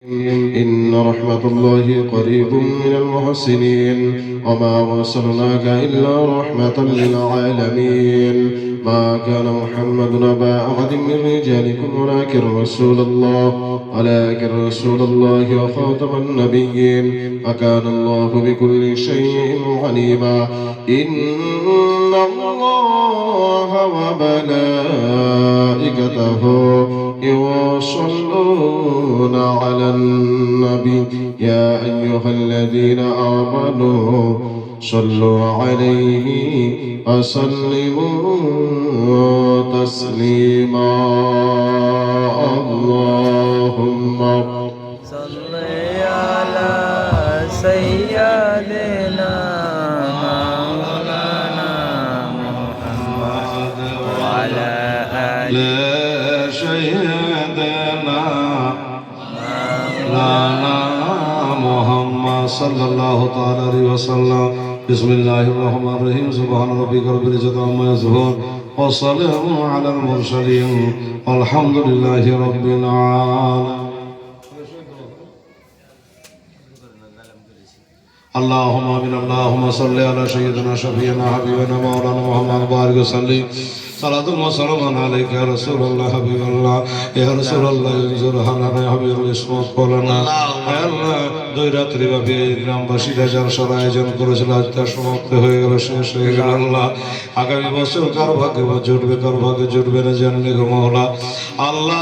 إن رحمة الله قريب من المحسنين وما أرسلناك إلا رحمة للعالمين ما كان محمد أبا أحد من رجالكم ولكن رسول الله وخاتم النبيين وكان الله بكل شيء عليما إن الله وملائكته يصلون على النبي يا أيها الذين آمنوا صلوا عليه وسلموا تسليما اللهم صل على سيدنا مولانا محمد وعلى آله سيدنا مولانا محمد صلى الله تعالى عليه وسلم بسم الله الرحمن الرحيم سبحان ربك رب العزة عما يصفون والسلام على المرسلين والحمد لله رب العالمين اللهم آمين اللهم صل على سيدنا شفيعنا حبيبنا مولانا محمد بارك وسلم صلاة وسلام عليك يا رسول الله حبيب الله يا رسول الله انظر لنا يا حبيب الاسمت لنا يا الله দুই রাত্রি ব্যাপী গ্রামবাসীরা জলসার আয়োজন করেছিল আজ তার সমাপ্ত হয়ে গেল শেষ হয়ে গেল আল্লাহ আগামী বছর কার ভাগ্যে জুটবে কার ভাগ্যে জুটবে না জানলে গো মওলা আল্লাহ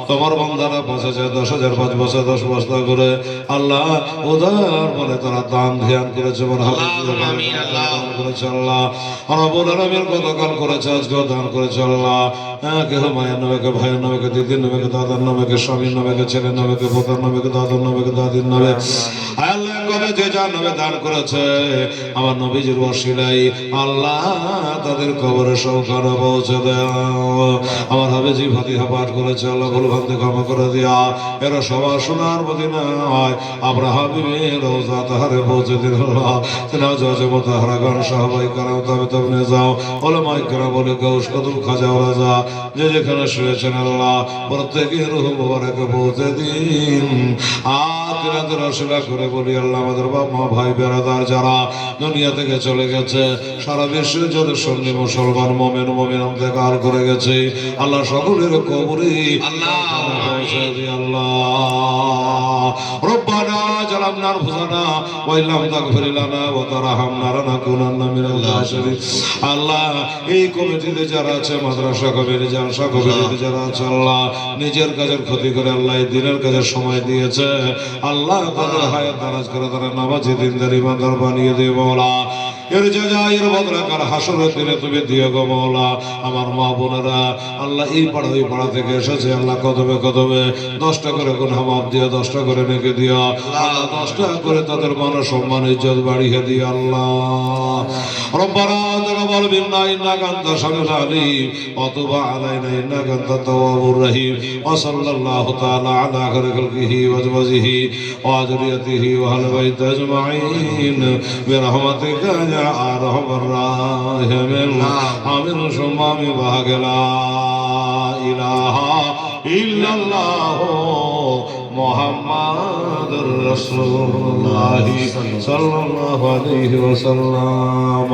তোমার বান্দারা ৫০০০ ১০,০০০ ৫ বছর 10 বস্তা করে আল্লাহ উদার বলে তারা দান ধ্যান করেছে করেছে আল্লাহ রব্বুল আলামিন গতকাল করেছে আজকেও দান করেছে আল্লাহ কেহ মায়ের নামে ভাইয়ের নামে দিদির নামে দাদার নামে স্বামীর নামে ছেলের নামে পোতার নামে দাদার নামে দাদির নামে আল্লাহ করে যে যার নামে দান করেছে আমার নবীজির ওসিলাই আল্লাহ তাদের কবরে সৌখানে পৌঁছে দাও আমার হাবিজি ফাতিহা পাঠ করেছে আল্লাহ ভুল ভ্রান্তি ক্ষমা করে দিয়া এরা সবার সোনার মদিনায় আমরা হাবিবের রওজা তাহারে পৌঁছে দিল তেনা জজমত তাহারা গান সাহাবাই কারাম তবে তবে যাও ওলামায়ে কেরাম বলে গাউস কদম খাজা রাজা যে যেখানে শুয়েছেন আল্লাহ প্রত্যেকের রূহ মুবারকে পৌঁছে দিন আর তিনাদের রসিলা করে বলি আল্লাহ আমাদের বাপ মা ভাই বেরাদার যারা দুনিয়া থেকে চলে গেছে সারা বিশ্বের যত সন্নি মুসলমান মুমিন মুমিনাত ইন্তেকাল করে গেছে আল্লাহ সকলের কবরে আল্লাহ পৌঁছে দিন আল্লাহ রব্বানা জালামনা আনফুসানা ওয়া ইল্লাম তাগফির লানা ওয়া তারহামনা লানাকুনান্না মিনাল খাসিরিন আল্লাহ এই কমিটিতে যারা আছে মাদ্রাসা কমিটি জালসা কমিটিতে যারা আছে আল্লাহ নিজের কাজের ক্ষতি করে আল্লাহ এই দিনের কাজের সময় দিয়েছে আল্লাহ তাদের হায়াত দারাজ করে তারা নামাজি দিনদার ইমানদার বানিয়ে দিয়ে মওলা এর জাযায়ের বদলা কাল হাসরের দিনে তুমি দিও গো মওলা আমার মা বোনেরা আল্লাহ এই পাড়া ওই পাড়া থেকে এসেছে আল্লাহ কদমে কদমে 10টা করে গুনাহ মাফ দিও 10টা করে নেকি দিও আল্লাহ 10টা করে তাদের মান সম্মান ইজ্জত বাড়িয়ে দিও আল্লাহ রব্বানা তাকাব্বাল মিন্না ইন্নাকা আনতাস সামিউল আলিম ওয়া তুব আলাইনা ইন্নাকা আনতাত তাওয়াবুর রহিম ওয়া সাল্লাল্লাহু তাআলা আলা খালিহি ওয়া আজওয়াজিহি ওয়া যুররিয়াতিহি ওয়া আহলি বাইতি আজমাইন বিরহমাতিকা ইয়া আরহামার রাহিমিন আমিন সুম্মা আমিন ওয়া লা ইলাহা ইল্লাল্লাহ মুহাম্মাদুর রাসূলুল্লাহ সাল্লাল্লাহু আলাইহি ওয়াসাল্লাম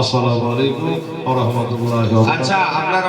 আসসালামু আলাইকুম ওয়া রাহমাতুল্লাহি ওয়া বারাকাতুহু। আচ্ছা আপনারা